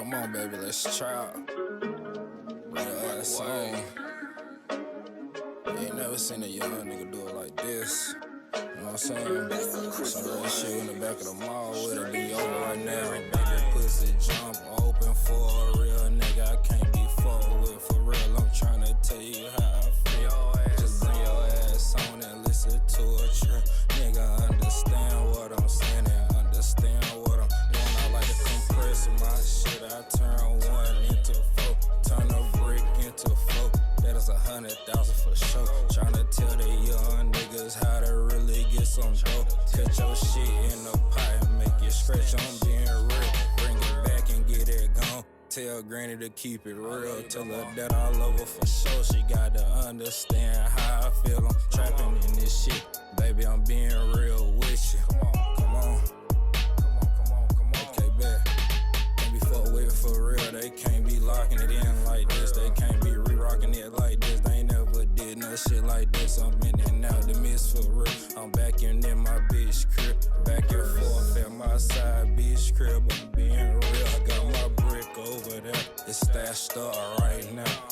Come on, baby, let's trap. Real ass song. You ain't never seen a young nigga do it like this. You know what I'm saying? Some real shit in the back of the mall, it'll be over right now. Baby, pussy jump open for a real nigga. I can't be fucked with for real. I'm tryna tell you how I feel. Just bring your ass on and listen to a track. Nigga, understand what I'm saying and understand what I'm doing. I like to compress my shit. I turn one into four, turn a brick into four. That is 100,000 for sure. Tryna tell the young niggas how to really get some dough. Cut your shit in the pot and make it stretch. I'm being real. Bring it back and get it gone. Tell granny to keep it real. Tell her that I love her for sure. She gotta understand how I feel. I'm trapping in this shit. Baby, I'm being real with you. Come on. Okay, bet. Can't be fucked with for real. They can't be locking it in like this. They can't be re-rocking it like this. They ain't never did no shit like this. I'm in and out the mist for real. I'm back in my bitch crib. Back and forth at my side bitch crib. I'm being real. I got my brick over there. It's stashed up right now.